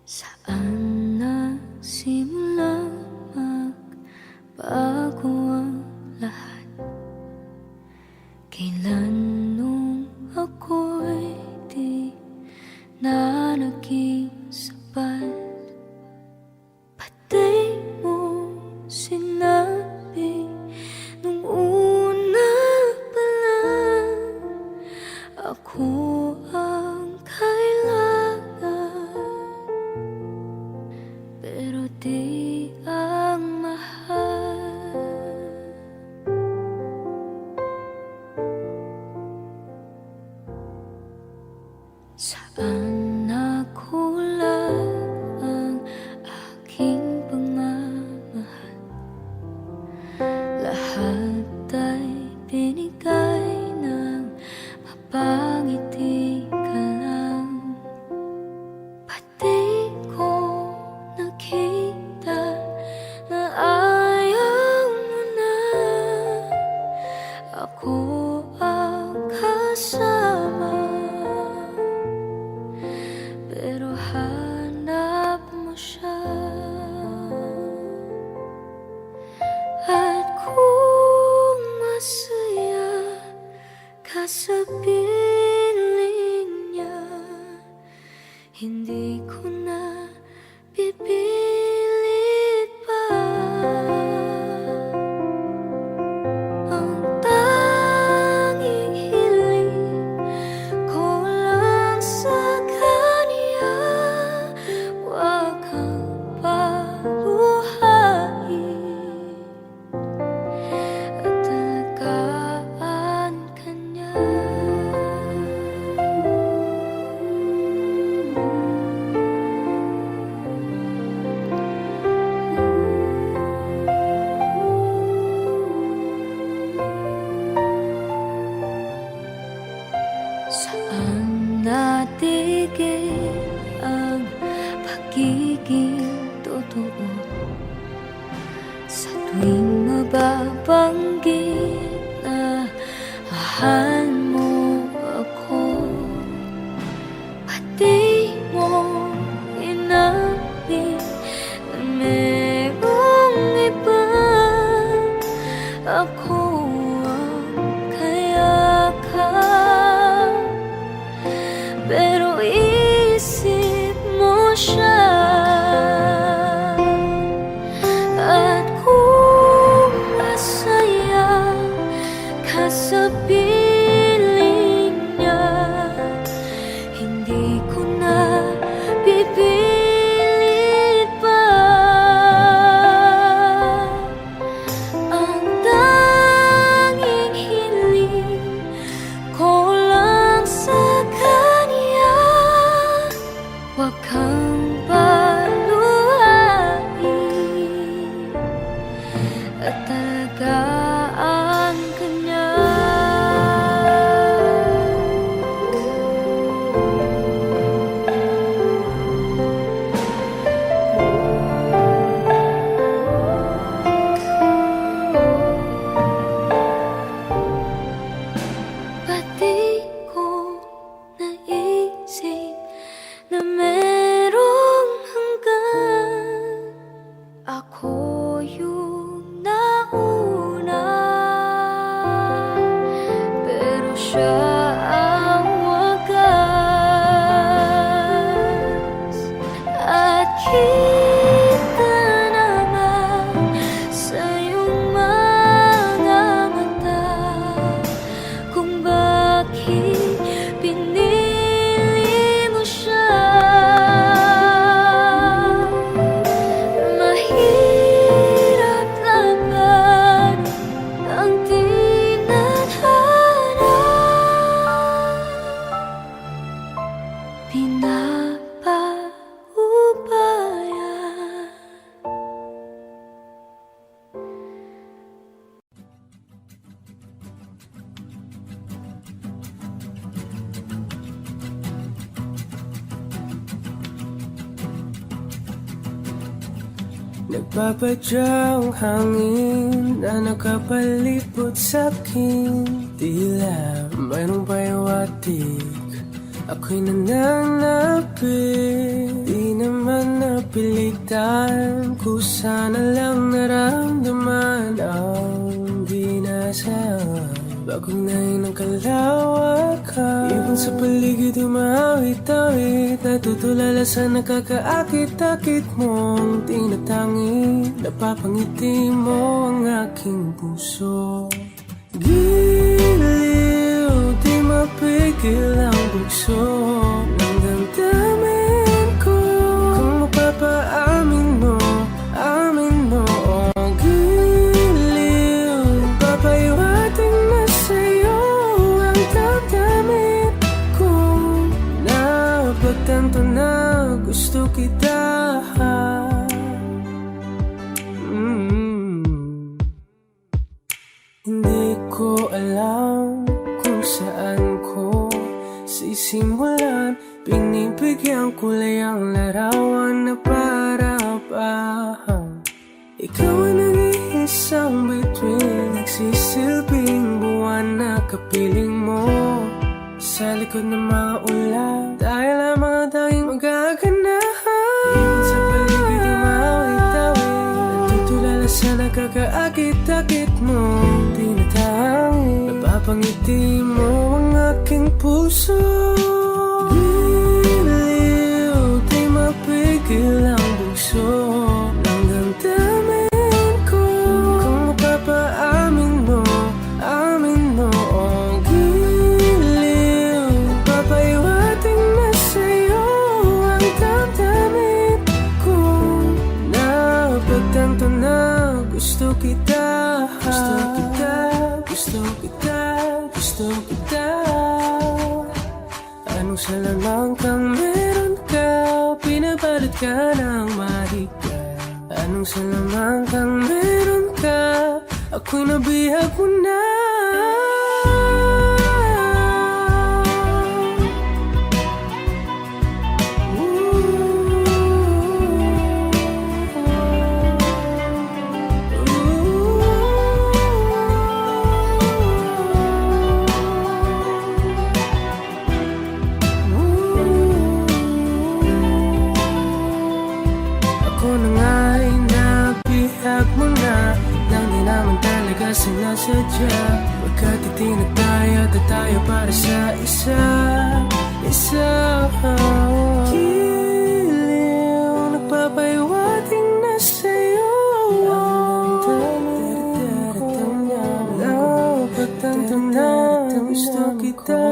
Saan nagsimula magbago ang lahat? Kailan nung ako'y di na naging sapat? Pati mo sinabi nung una pa lang ako ang kailangan, pero di ang mahal. Saan nakulang ang aking pagmamahal? Lahat ay binigay ng mapangiti ka lang. Pati ko nakita na ayaw mo na ako ang kasama, pero hanap mo siya. At kung masaya ka sa piling niya, hindi ko na pipilit pa. Ang tanging hiling ko lang sa kanya, huwag kang paluhain at alagaan ka niya. Saan natigil ang pagiging totoo? Sa tuwing mababanggit na mahal mo ako, pati mo inamin na merong iba. Ako ang kayakap, pero isip mo siya. At kung masaya ka sa piling niya, hindi ko na pipilit pa. Ang tanging hiling ko lang sa kanya, huwag kang paluhain at alagaan ka niya. Pati ko naisip na merong hanggan, ako yung nauna, pero siya ang wagas. At kita naman sa iyong mga mata kung bakit pinili mo siya. Mahirap laban ang tinadhana, pinapaubaya. Nagpapadyang hangin na nakapalipot sa'kin, tila mayroong payawatig Ako'y nananapit, di na naman napilitan, kusa na lang naramdaman ang binasa. Bagong nain ng kalawakan, ibon sa paligid umawit-awit, natutulala sa nakakaakit-akit mong tinatangi. Napapangiti mo ang aking puso. Giliw, di mapigil ang bugso ng damdamin ko. Kung mapapaamin mo, amin mo. Oh, giliw, papahiwating na sa'yo ang damdamin ko. Napagtanto na gusto kita. Hindi ko alam kung saan ko sisimulan. Binibigyan ko lang ang larawan na para-parahan. Ikaw ang nag-iisang bituin, nagsisilbing buwan na kapiling mo. Sa likod ng mga ulan, dahil ang mga tanging magaganahan. Ibon sa paligid umawit-awit, natutulala sa nakakaakit-akit mo. Napapangiti mo ang aking puso. Giliw, di mapigil ang bugso ng damdamin ko. Kung mapapaamin mo, amin mo. Oh, giliw, papahiwating na sa'yo ang damdamin ko. Napagtanto na gusto kita. Gusto kita, gusto kita, gusto kita. Anong salamang kang meron ka, pinabalot ka ng mahika. Anong salamang kang meron ka, ako'y nabihag mo na. Sinasadya, pagkatitinag tayo at tayo para sa isa. Giliw, nagpapahiwating na sa'yo ang damdamin ko. Napagtanto na gusto kita.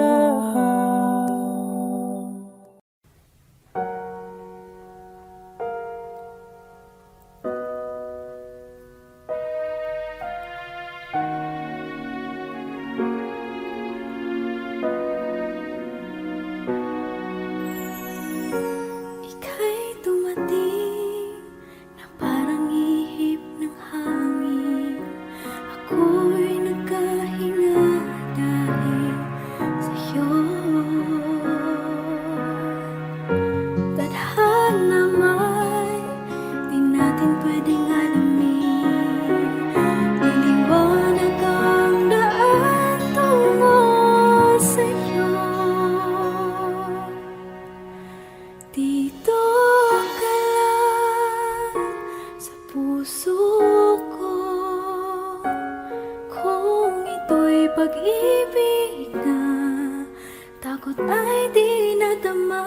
Pag-ibig na takot ay di nadama.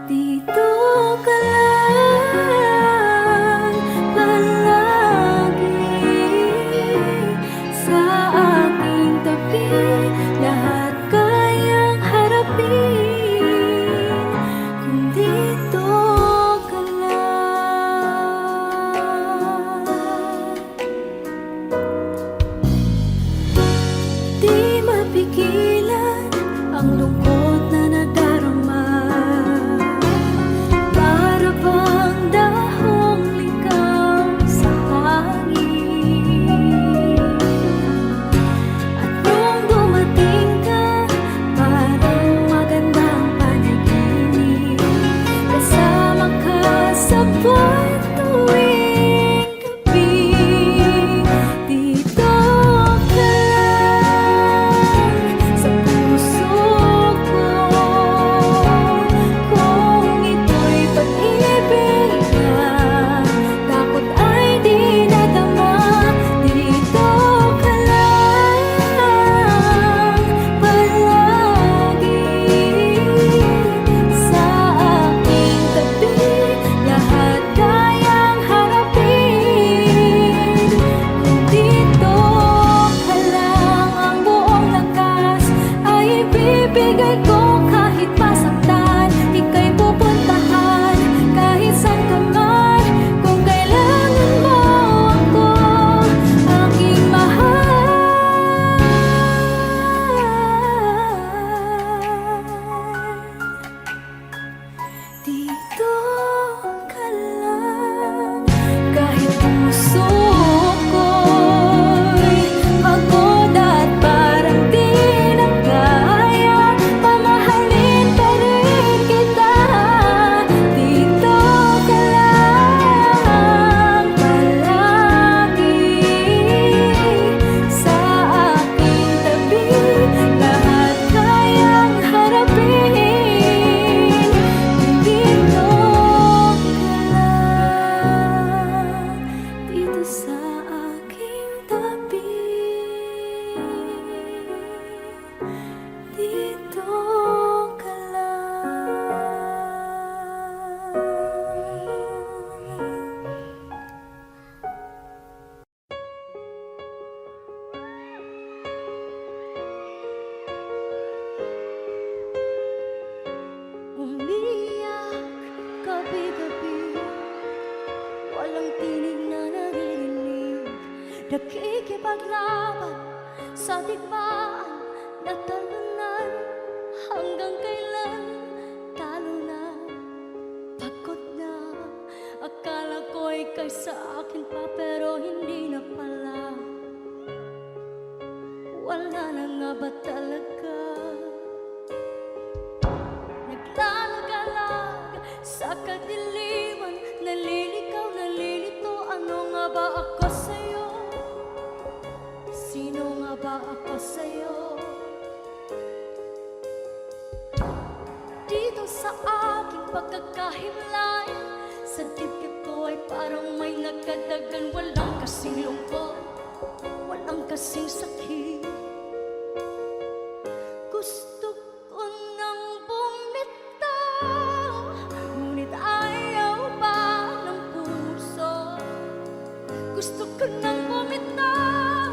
Dito ka lang palagi sa aking tabi. Lahat kayang harapin kung dito ka lang. Di mapigilan ang lungkot na nadarama. ibibigay ko kahit masaktan. Ika'y pupuntahan kahit saan ka man. Kung kailangan mo ako, aking mahal. Dito ka lang. Kahit puso ko'y pagod at parang di na kaya, pamahalin pa rin kita. Dito ka lang palagi sa aking tabi. Lahat kayang harapin. Dito ka lang, dito sa aking tabi. Dito ka lang. Umiyak gabi-gabi, walang tinig na naririnig. Nakikipaglaban sa digmaan na talunan. Hanggang kailan talo na, pagod na. Akala ko ika'y sa akin pa, pero hindi na pala. Wala na nga ba talaga? Naglalagalag sa kadiliman, naliligaw, nalilito. Ano nga ba ako sa'yo? Sino nga ba ako sa'yo? Dito sa aking pagkakahimlay, sa dibdib ko ay parang may nagkadagan. Walang kasing lungkot, walang kasing sakit. Gusto ko nang bumitaw, ngunit ayaw pa ng puso. Gusto ko nang bumitaw,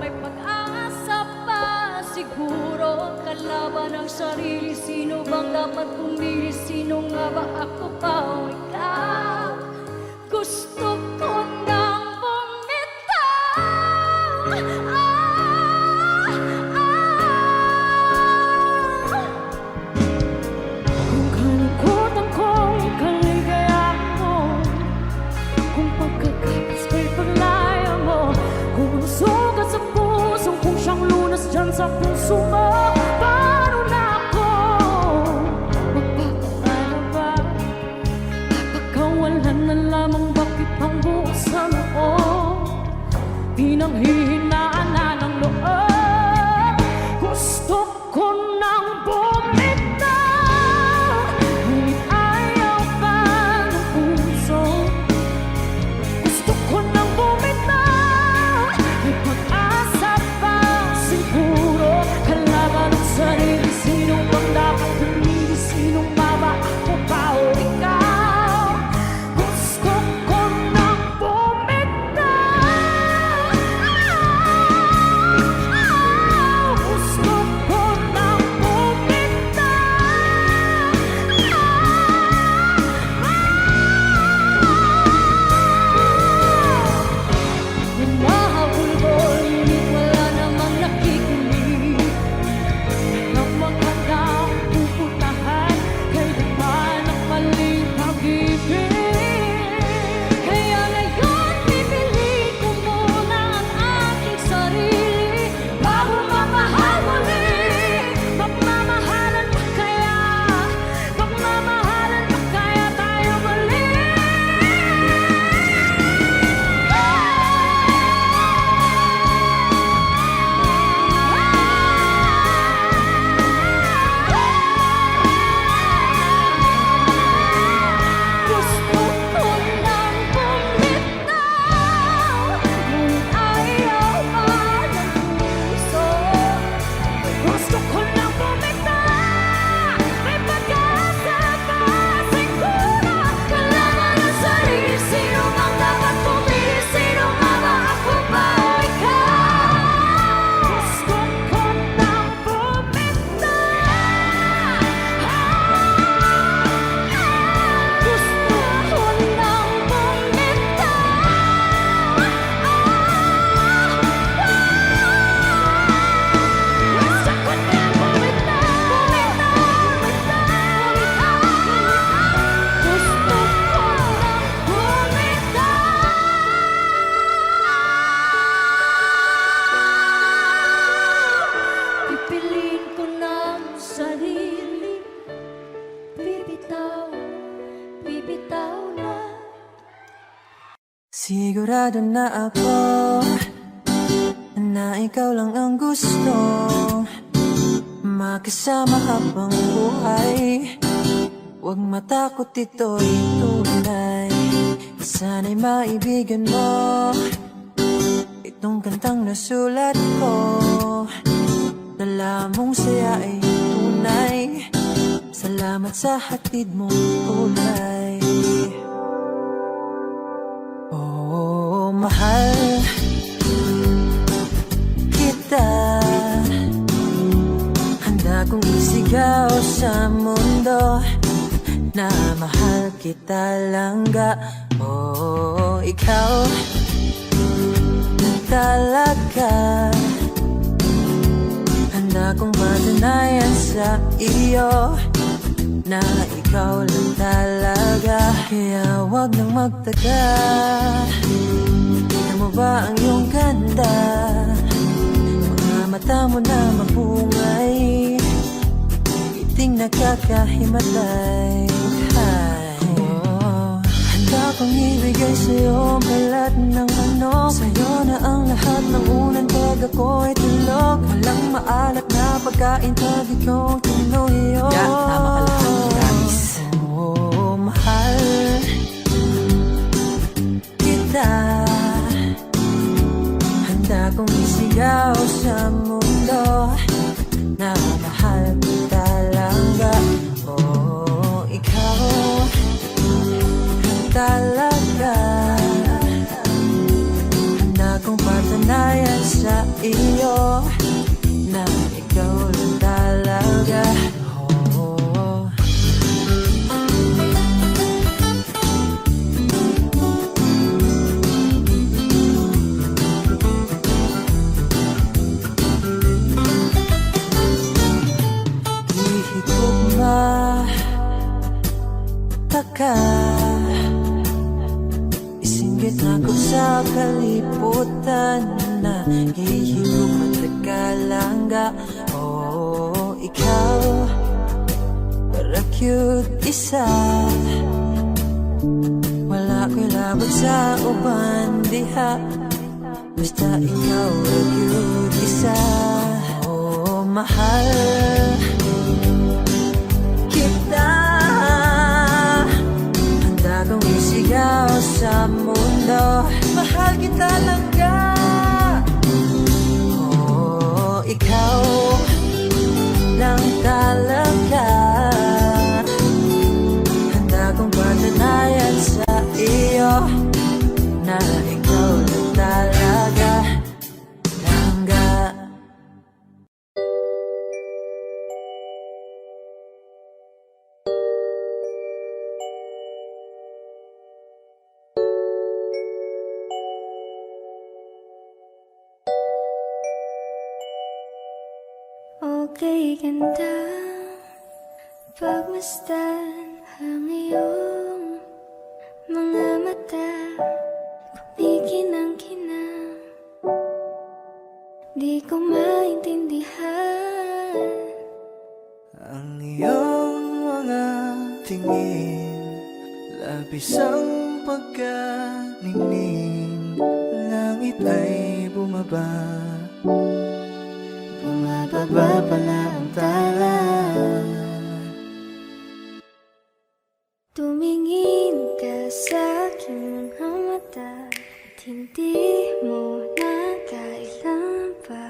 may pag-asa pa siguro. Kalaban ang sarili, sino bang dapat pumili? Sino nga ba, ako pa o ikaw? Gusto ko nang bumitaw. Kung kalungkutan ko'y kaligayahan mo, kung pagkakapit ko'y paglaya mo, kung ang sugat sa puso kung siyang lunas dyan sa puso mo, paano na ako magpapakala ba? Papakawalan na lamang, bakit ang bukas sa loob? Pinanghihinaan na ng loob. Gusto ko nang bumitaw, ngunit ayaw pa ng puso. Gusto ko nang bumitaw, may pag-asa pa siguro. Kalaban ang sarili, sino bang dapat pumili? Sino nga ba, ako pa o ikaw? Gusto ko nang bumitaw. Gusto ko nang Humahabol ko, ngunit wala namang nakikinig. Sigurado na ako na ikaw lang ang gusto makasama habang buhay. Huwag matakot, ito'y tunay. Sana'y maibigan mo itong kantang nasulat ko. Dala mong saya ay tunay. Salamat sa hatid mong kulay. Oh, mahal kita. Handa kong isigaw sa mundo na mahal kita langga. Oh, ikaw na talaga. Handa kong patunayan sa iyo na ikaw lang talaga. Kaya wag nang magtaga. Tingnan mo ba ang iyong ganda? Mga mata mo na mapungay, ngiting nakakahimatay. Handa kong ibigay sa'yo ang balat ng manok. Sa'yo na ang lahat ng unan pag ako'y tulog. Walang maalat na pagkain pag ikaw tinuyo. Yeah, tama ka lang, guys. Oh, mahal kita. Handa kong isigaw sa mundo na mahal kita langga. Oh, ikaw talaga. Handa kong patunayan sa iyo na ikaw lang talaga. Oh. Di ko mataka, isinggit ako sa kalibutan na hihigog matagkalangga. Oh, ikaw para cute isa. Wala ko'y labot sa uban diha, basta ikaw para cute isa. Oh, mahal kita. Handa kong isigaw sa mundo, mahal kita langga. Oh, ikaw lang talaga. Handa kong patunayan sa iyo na ikaw lang talaga langga. Okay, ganda pagmasdan ang iyong mga mata. Kumikinang-kinang, di ko maintindihan Ang iyong mga tingin, labis ang pagkaningning. Langit ay bumaba, bumababa pala ang tala. Tumingin ka sa aking mga mata at hindi mo na kailangan pa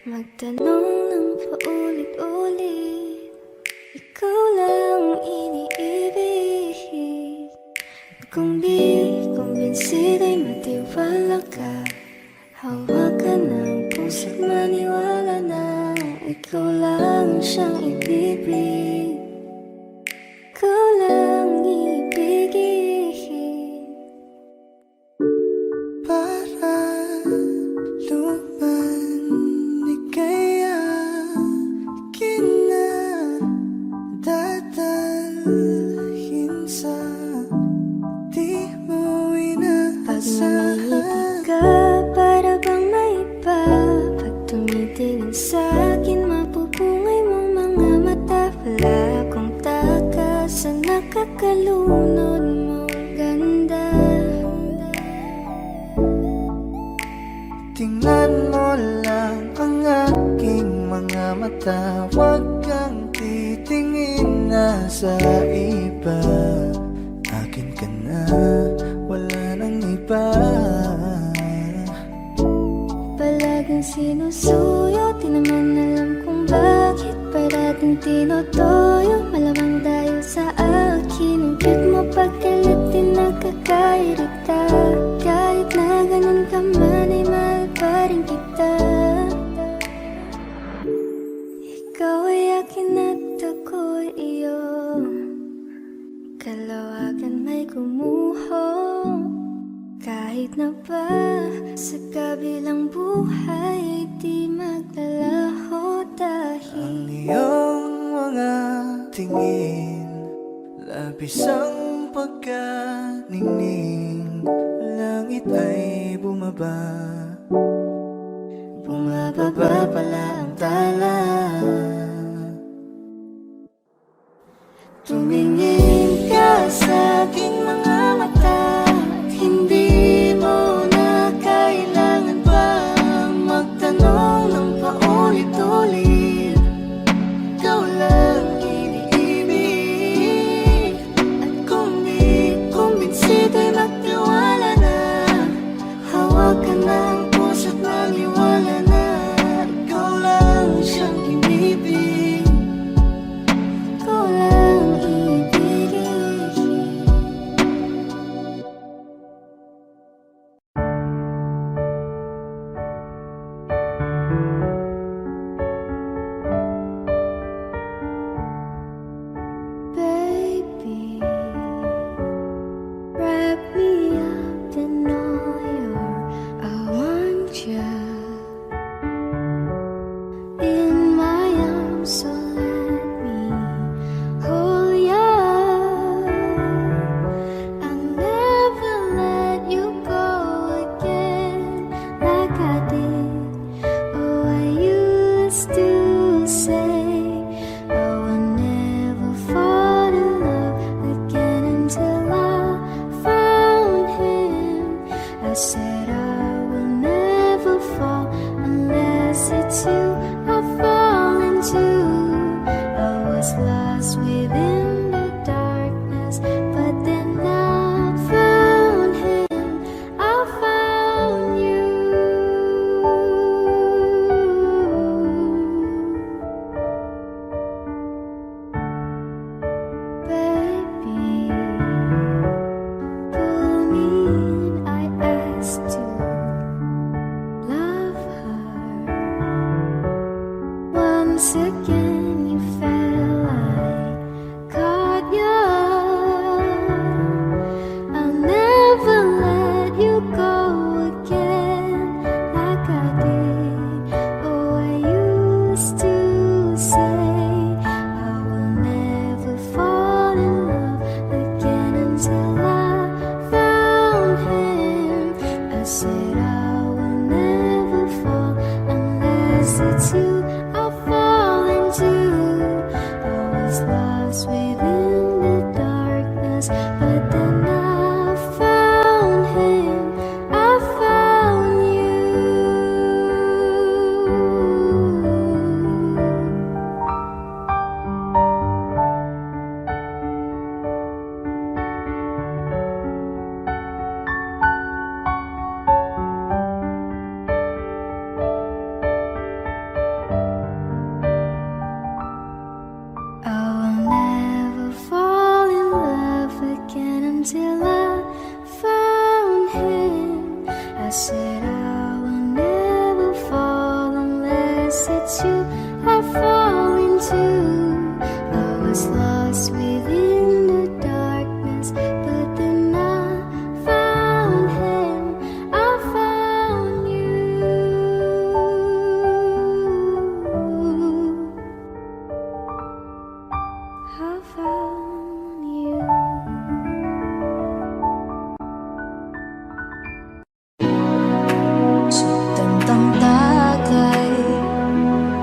magtanong ng paulit-ulit. Ikaw lang iniibig. Kung di kumbinsida'y matiwala ka. Hawakan ng puso't maniwala na ikaw lang siyang ibibig. Ikaw lang ibigin. Para luman di kaya kinadadalhin sa di mo Pag inaasahan. umiibig ka, para bang may iba. Pag tumitingin sa'kin, mapupungay mong mga mata. Wala akong taka sa nakakalunod mong ganda. mata, huwag kang titingin na sa iba. Akin ka na, wala nang iba. Palaging sinusuyo, di naman alam kung bakit parating tinotoyo. Malamang dahil sa akin, ang cute mo pagkalit din nakakairita. Kahit na ganun ka man ay mahal pa rin kita. Ikaw ay akin at ako'y iyo, kalawagan may gumuho. Kahit na ba sa kabilang buhay ay di maglalaho dahil Ang iyong mga tingin, labis ang pagkaningning. Langit ay bumaba, bumababa pala ang tala. Tumingin ka sa aking mga mata, hindi mo na kailangan pang magtanong ng paulit-ulit. Ikaw lang iniibig, at kung di kumbinsido'y magtiwala na. Hawakan ng puso't maniwala na ikaw lang siyang inibig. ikaw lang ibigin. Baby, wrap me up in all your I want you in my arms, so let me hold you. I'll never let you go again like I did. Oh, I used to say I will never fall in love again until I found him. I said I will never fall unless it's you I fall into. I was lost within the darkness, but then I found him. I found you. Baby, pull me in, I asked to love her. Once again you fell, I caught you. I'll never let you go again like I did. Oh, I used to say I will never fall in love again until I found him. I said I will never fall unless it's you I fall into. I was lost within the darkness, but then I found him. I found you. I will never fall in love again until I found him. I said I will never fall unless it's you I fall into. I was lost within the darkness, but then I found him. I found you. I found you. Tantang tagay,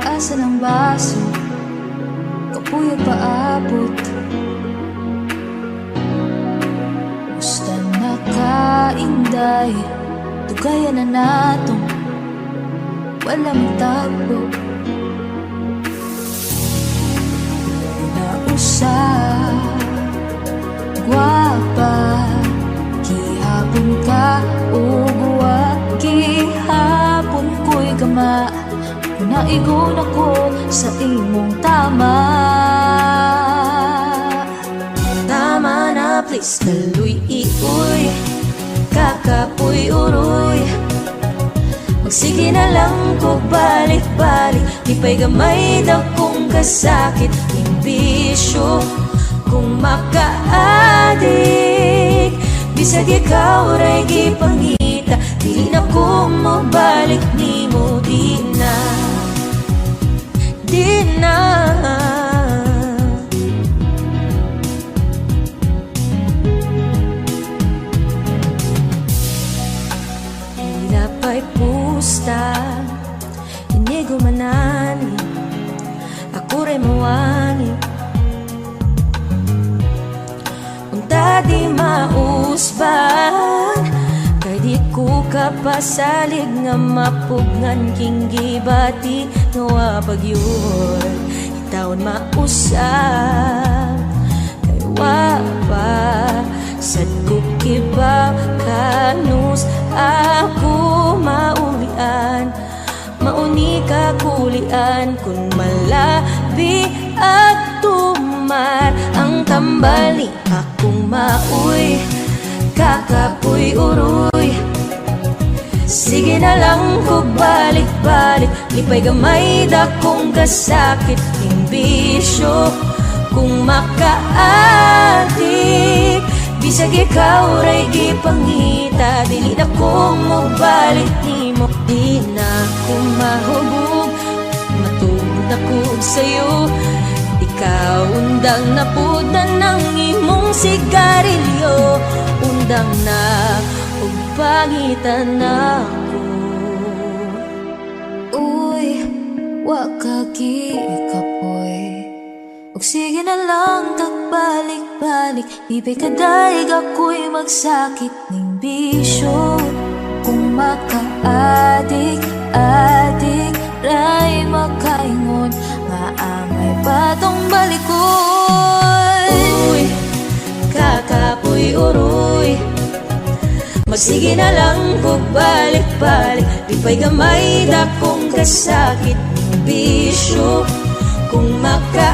asan ang baso? Kapuyod paabot. Musta na kainday, tugayan na natong walang tagbo. maigon ako sa imong tama. Tama na, please, kaluy iuy, kakapuy uroy. Magsige na lang ko balik-balik, di pa'y gamay daw kung kasakit. Imbisyo kung makaadik, bisag ikaw ray gipangita, di na ko mabalik nimo, di na, di na. Hila pa'y pusta, inigo manani, ako ray mawani. Unta di mausban, kay di ko kapasalig nga mapugnan king gibati nga pagyud. Itaon mausap, kay wapa sad ko kiba kanus ako maulian. Mauni ka kulian kung malabi at tumar ang tambali. Akong mauy, kakapuy uroy. Sige na lang ko balik-balik, di pa'y gamay da kung kasakit. Imbisyo kung makaadik, bisag ikaw ray gipangita, dili na ko mabalik nimo. Di na ko mahubog, matugod ako sa'yo. Ikaw undang na puda ng imong sigarilyo, undang na ug pangitan ako. Uy, wakagi kapoy, ug sige na lang tagbalik-balik, di pa'y kadayeg ako'y magsakit ning bisyo. Kung makaadik-adik ray makaingon, maamay patong balikoy. Uy, kakapoy uroy. Magsige na lang ko balik-balik, di pa'y gamay da kung kasakit ng bisyo. Kung makaadik,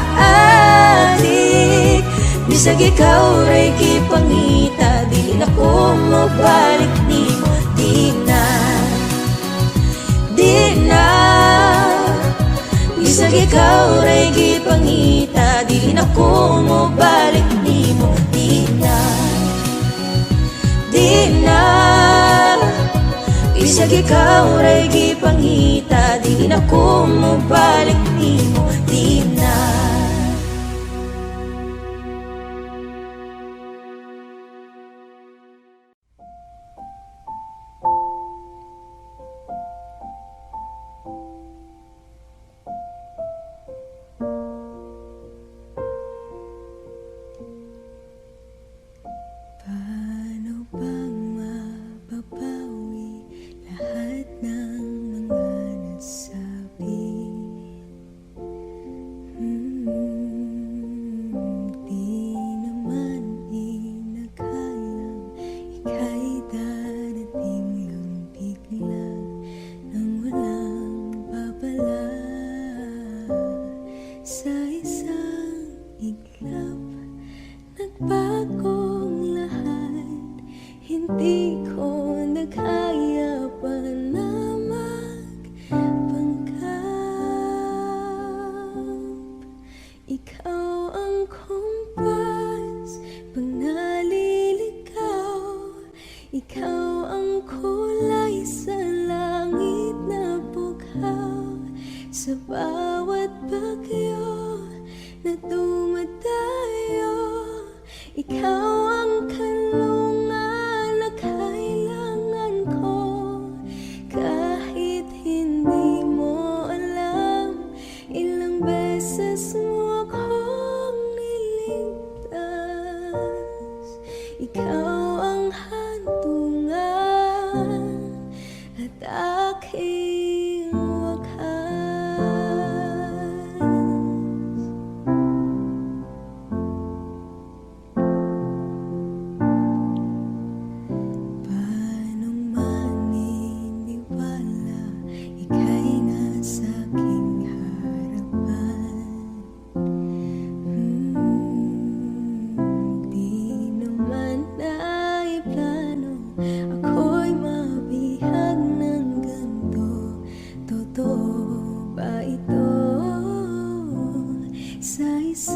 bisag ikaw ray kipangita, dili na ko mabalik nimo. Di na, di na, bisag ikaw ray gipangita, dili na ko mabalik nimo. Di na, di na, bisag ikaw ray gipangita, dili na ko mabalik nimo. Di na. Paano bang mababawi lahat ng mga nasabi? Di naman inakayang ika'y darating lang bigla nang walang babala. Sa isang iglap, nagbagong lahat. Hindi ko na kaya pa na magpanggap. Ikaw ang kumpas pag naliligaw. Ikaw ang kulay sa langit na bughaw. Sa bawat bagyo na dumadayo, ikaw ang kanlungan na kailangan ko. Kahit hindi mo alam, ilang beses mo akong niligtas. Ikaw ang hantungan at aking wakas.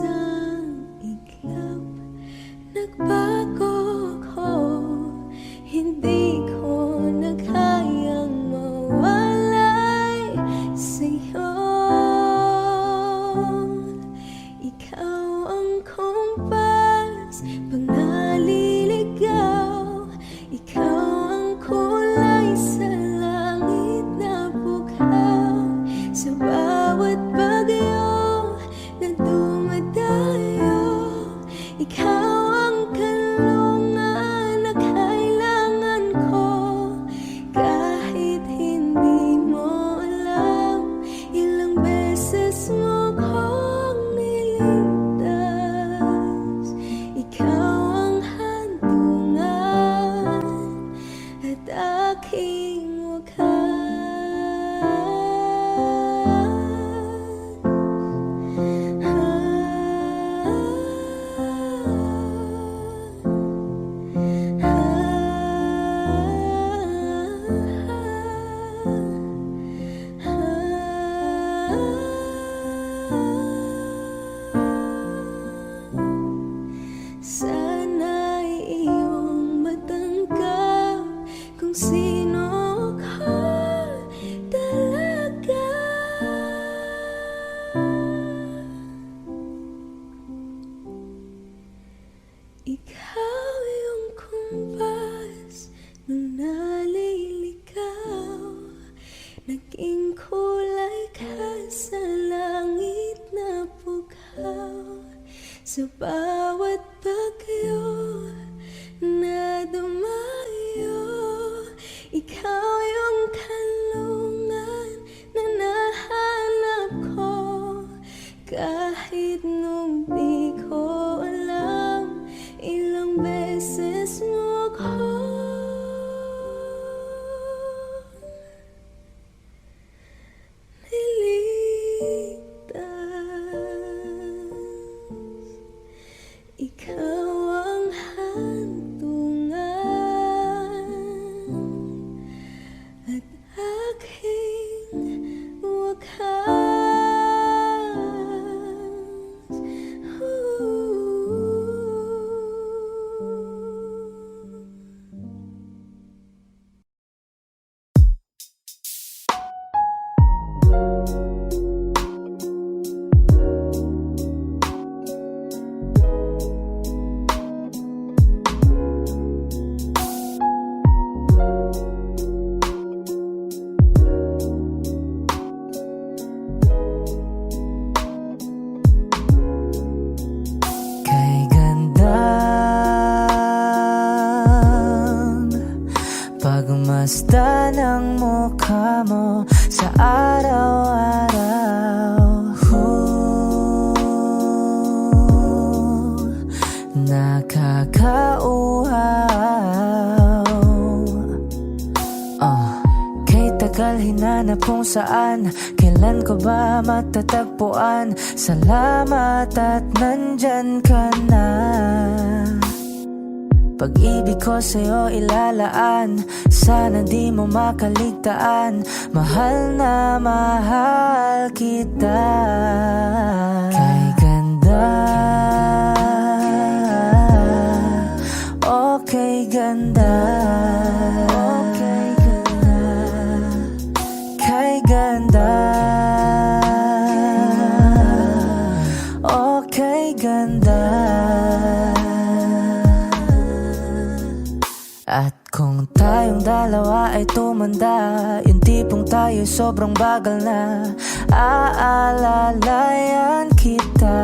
isang iglap, nagbago ko. Hindi ko na kayang mawalay sa'yo. Ikaw ang kompas pag naliligaw. Ikaw ang kulay sa langit na bughaw. Sa bawat bagyo na dumadayo, ikaw ang kanlungan na kailangan ko. Kahit hindi mo alam, ilang beses mo kong niligtas. Ikaw ang handungan at aking wakas. Sana'y iyong matanggap kung sino ka talaga. Ikaw yung kumpas nung naliligaw. Naging kulay ka sa langit na bughaw. Sa bawat bagyo na dumayo, ikaw yung kanlungan na nahanap ko. Kahit nung di ko alam, ilang beses mo ko niligtas. Ikaw ang handungan at aking wakas. Kay gandang pagmasdan ng mukha mo sa araw-araw. Nakakauhaw. Kay tagal hinanap kung saan, kailan ko ba matatagpuan? Salamat at nandyan ka na. Pag-ibig ko sa'yo ilalaan, sana di mo makaligtaan. Mahal na mahal kita. Kay ganda, okay ganda, okay ganda. Kay ganda, okay ganda. At kung tayong dalawa ay tumanda, yung tipong tayo sobrang bagal na, aalalayan kita.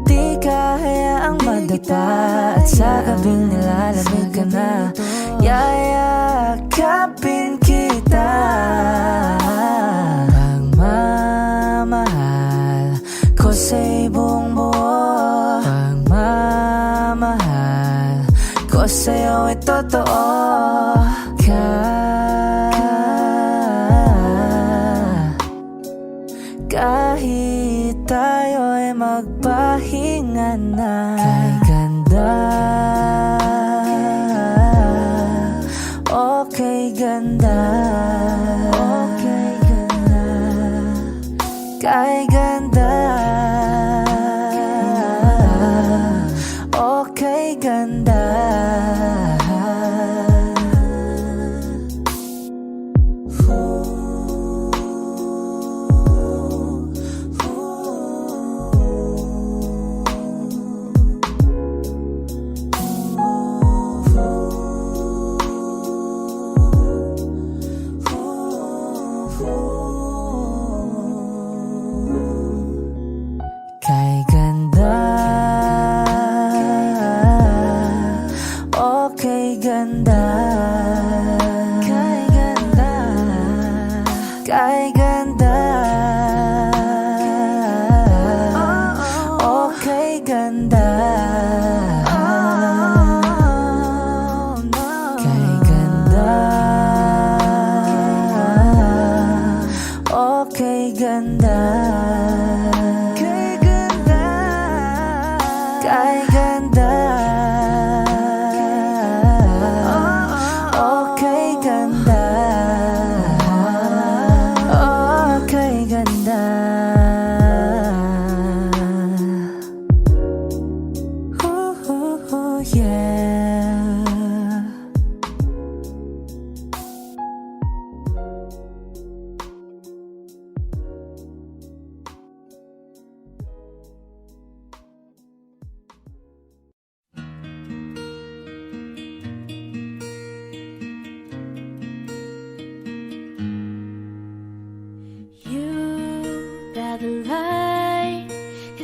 Di ka hayaang madapa, at sa gabing nilalamig ka na, yayakapin kita. Pagmamahal ko sa'y buong buo, pagmamahal ko sa'yo ay totoo. Kahit tayo ay magpahinga na. Kay ganda, okay ganda, okay ganda. Kay ganda.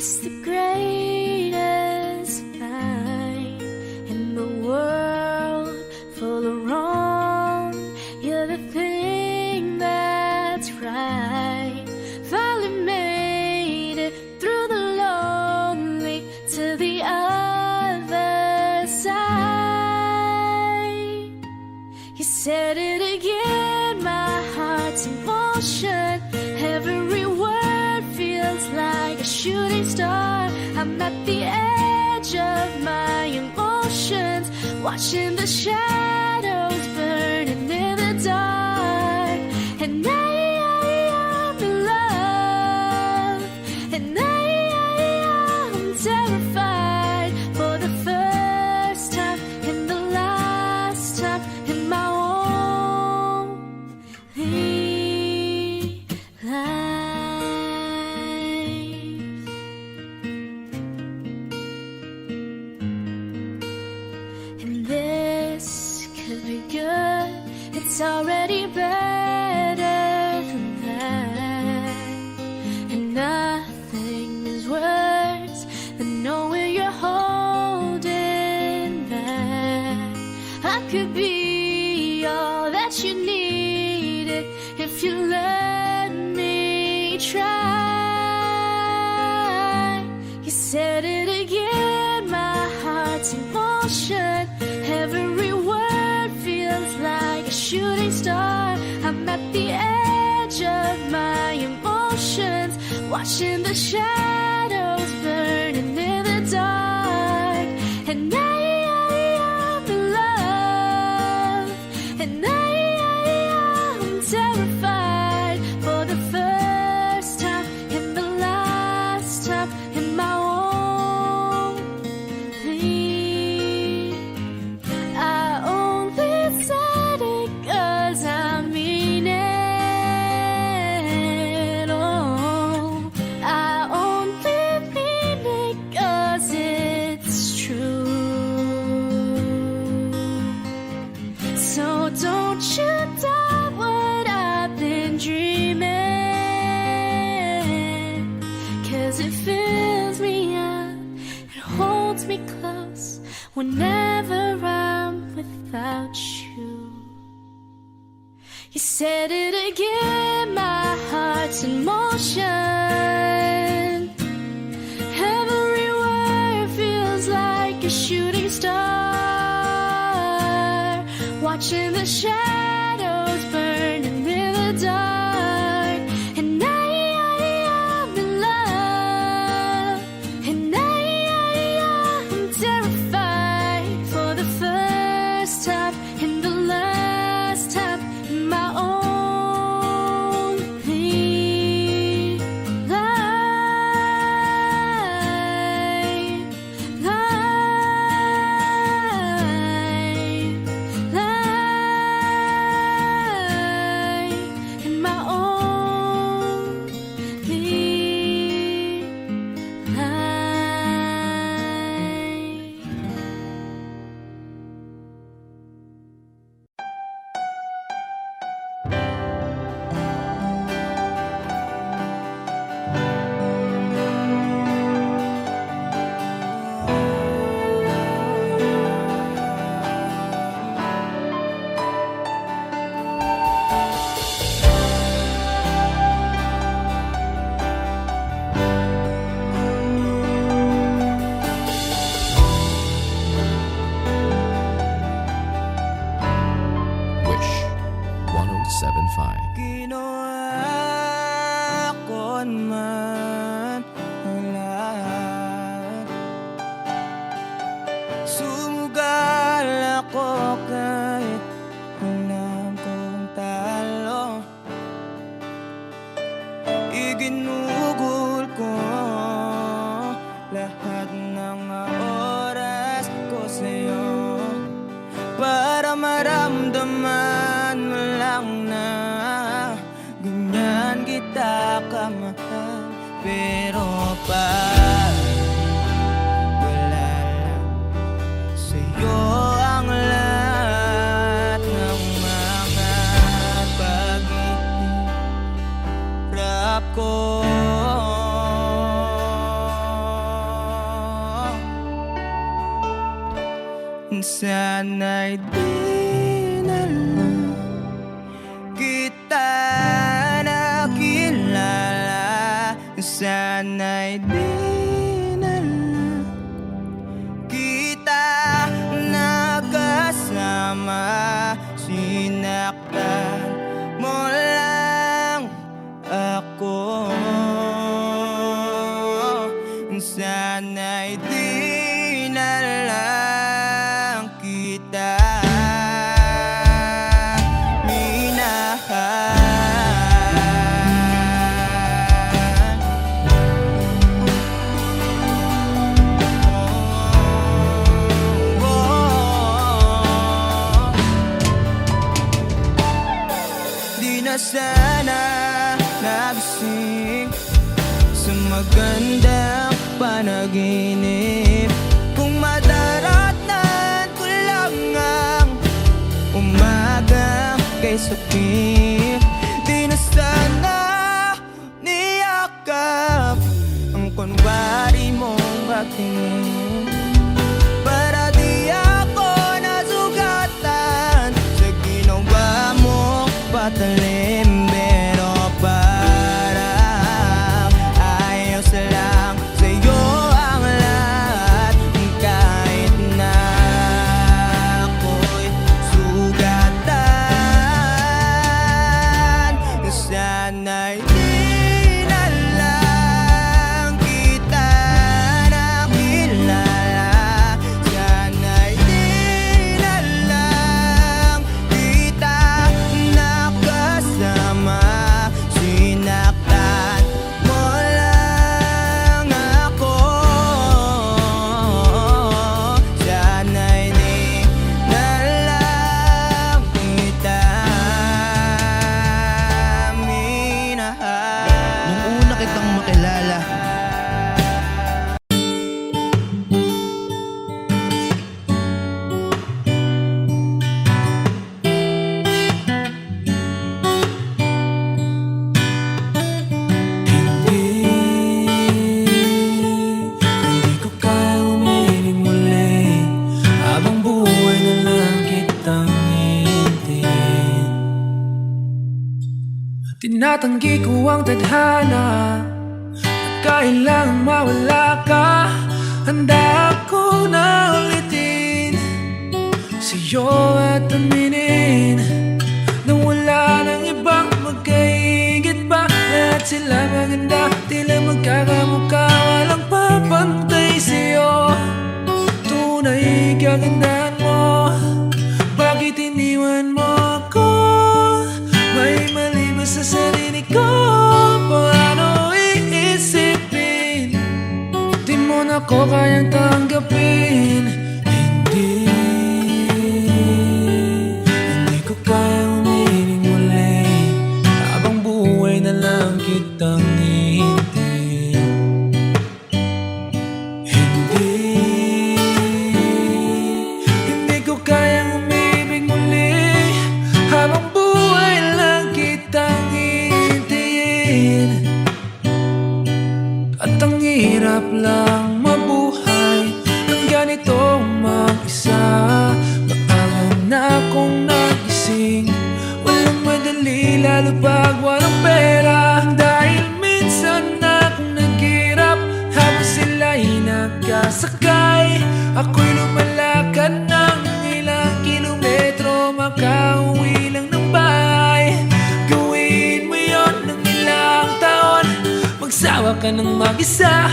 is the greatest night in the world full of wrong. You're the thing that's right. Finally made it through the lonely to the other side. You said it again, my heart's in motion. Every word feels like a shooting star. I'm at the edge of my emotions, watching the shadows burning in the dark. And I'm in love, and I'm terrified for the first time and the last time in my only life. And this could be good. It's already better than that. And nothing is worse than knowing you're holding back. I could be all that you needed if you let me try. You said it again, my heart's in motion. Every word feels like a shooting star. I'm at the edge of my emotions, watching the shadows burning in the dark. And I'm in love, and I'm terrified for the first time and the last time in my only. I only said it 'cause I mean it. Oh, I only mean it 'cause it's true. So don't you doubt what I've been dreaming, 'cause it fills me up, it holds me close whenever I'm without you. You said it again, my heart's in motion. Every word feels like a shooting star, watching the shadows burning in the dark. And I'm in love, and I'm terrified for the first time and the last time in my only life. In my only life. Wish 1075. Ginawa ko man ang lahat. Sumugal ako kahit alam kong talo. Iginugol ko lahat ng oras ko sa'yo para maramdaman mo lang na ganyan kita kamahal. Pero pag wala lang sa'yo ang lahat, Sana'y di na lang kita nakilala. Sana'y di na lang kita nakasama. Sinaktan mo lang ako. Sana'y di na lang kita Di na sana nagising sa magandang panaginip. Kung madaratnan ko lang ang umaga kay sakit. Di na sana niyakap ang kunwari mong patingin, para di ako nasugatan sa ginawa mo patalim. Pero parang ayos lang sa'yo ang lahat, kahit na ako'y sugatan. Sana'y di na lang kita nakilala. Sana'y di na lang kita nakasama. Sinaktan mo lang ako. Sana'y di na lang kita minahal. Nung una kitang makilala, Hindi ko kaya umiling muli, habang buhay na lang kitang hihintayin. Tinatanggi ko ang tadhana at kailangang mawala ka. Handa ako na ulitin sa'yo at aminin na wala nang ibang magkaigit pa. Lahat sila maganda, tila magkakamukha, walang papantay sa'yo. Tunay kagandahan mo, bakit iniwan mo ako? May mali ba sa sarili ko? Paano iisipin? Di mo na ko kayang tanggapin. Hindi ko kaya umiling muli, habang buhay na lang kitang hihintayin. Hindi ko kayang umibig muli, habang buhay lang kitang hihintayin. At ang hirap lang mabuhay ng ganitong mag-isa. Maaga na akong nagising, walang madali lalo pag walang pera. Dahil minsan na akong naghirap habang sila'y nagkasakay. Ako'y lumalakad ng ilang kilometro, makauwi lang ng bahay. Gawin mo yon ng ilang taon, magsawa ka ng mag-isa.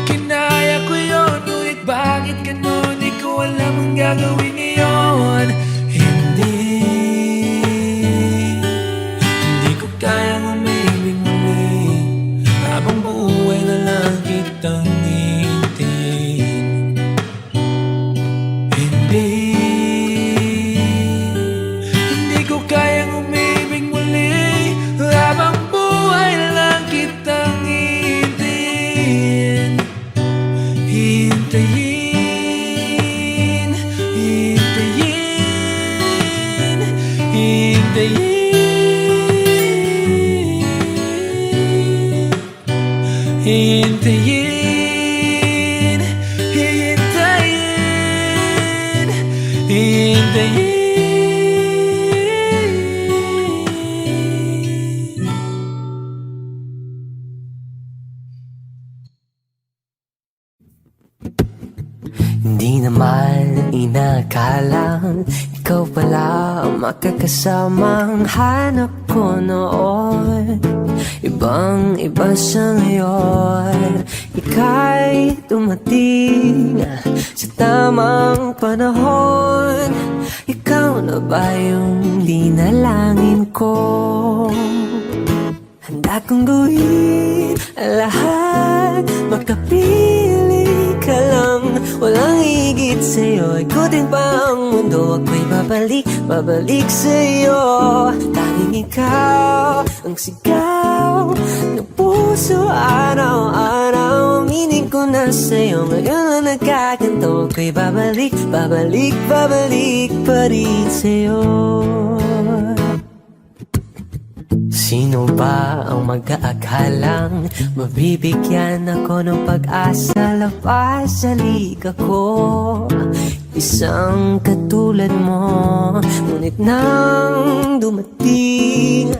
Kinaya ko yon, ngunit bakit ganon? Di ko alam ang gagawin ngayon. Hindi ko kayang umibig muli, habang buhay na lang kitang hihintayin. Hindi ko kayang umibig muli, habang buhay na lang kitang hihintayin. Hintayin, hintayin, hintayin, hintayin, hintayin. inakalang ikaw pala ang makakasamang hanap ko noon. Ibang iba siya ngayon, ika'y dumating sa tamang panahon. Ikaw na ba yung dinalangin ko? Handa kong gawin ang lahat, makapili ka lang. Walang higit sa'yo, ikutin pa ang mundo. Ako'y babalik sa'yo. Tanging ikaw ang sigaw ng puso araw-araw. Aminin ko na sa'yo, ngayon na nagkaganto. Ako'y babalik pa rin sa'yo. Sino ba ang mag-aakalang mabibigyan ako ng pag-asa? Labas sa liga ko, isang katulad mo. Ngunit nang dumating,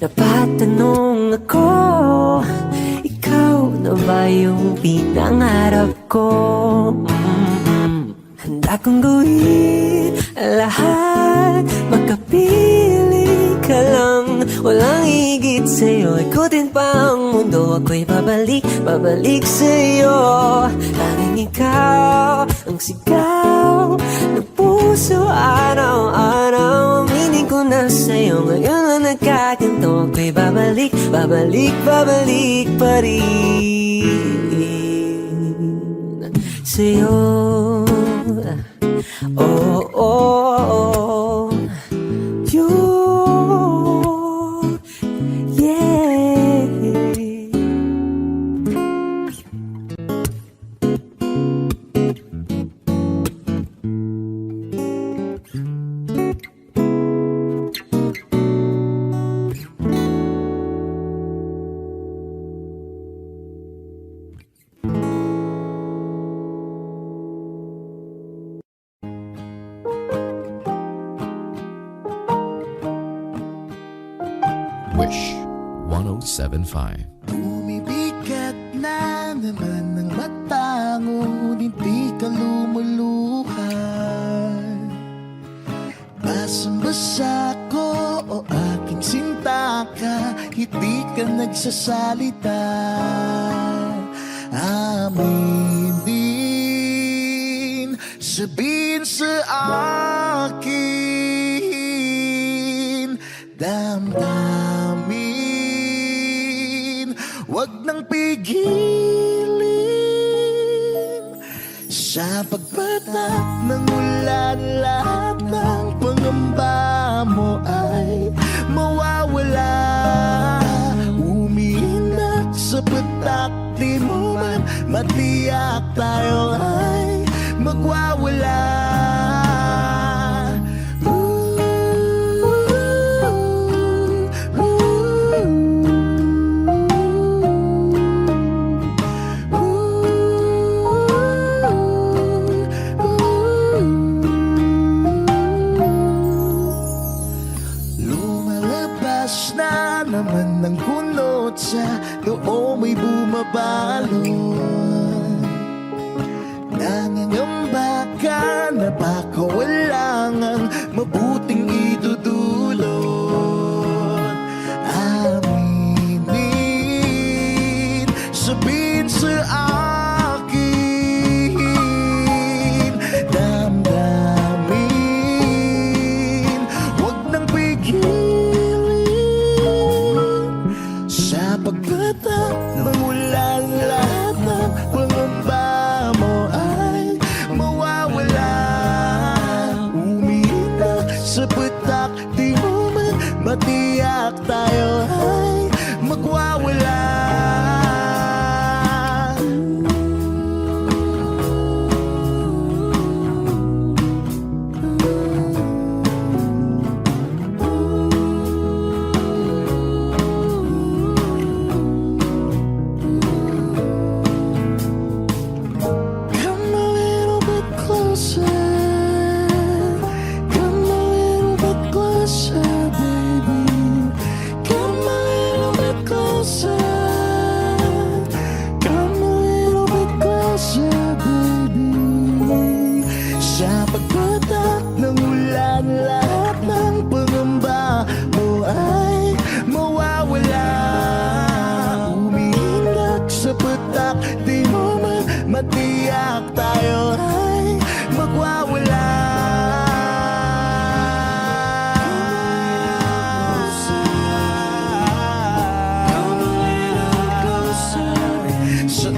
napatanong ako, ikaw na ba yung pinangarap ko? Handa kong gawin ang lahat, makapili ka lang. Walang higit sa'yo, ikutin pa ang mundo. Ako'y babalik sa'yo. Tanging ikaw ang sigaw ng puso araw-araw. Aminin ko na sa'yo, ngayon na nagkaganto. Ako'y babalik pa rin sa'yo. Oh, oh, oh, you, yeah. Wish 1075. Bumibigat na naman ang mata, ngunit di ka lumuluhan. Basang-basa ko o aking sinta ka, hindi ka nagsasalita. Amin din, sabihin sa akin, damdamin, wag nang pigilin. Sa pagpatak ng ulan, lahat ng pangamba mo ay mawawala. Umiinat sa patak, di mo man matiyak, tayo ay magwawala. Naman ng kunot sa loob may bumabalon. Nangangamba ka na ba Di mo matiyak tayo ay magwawala. Sa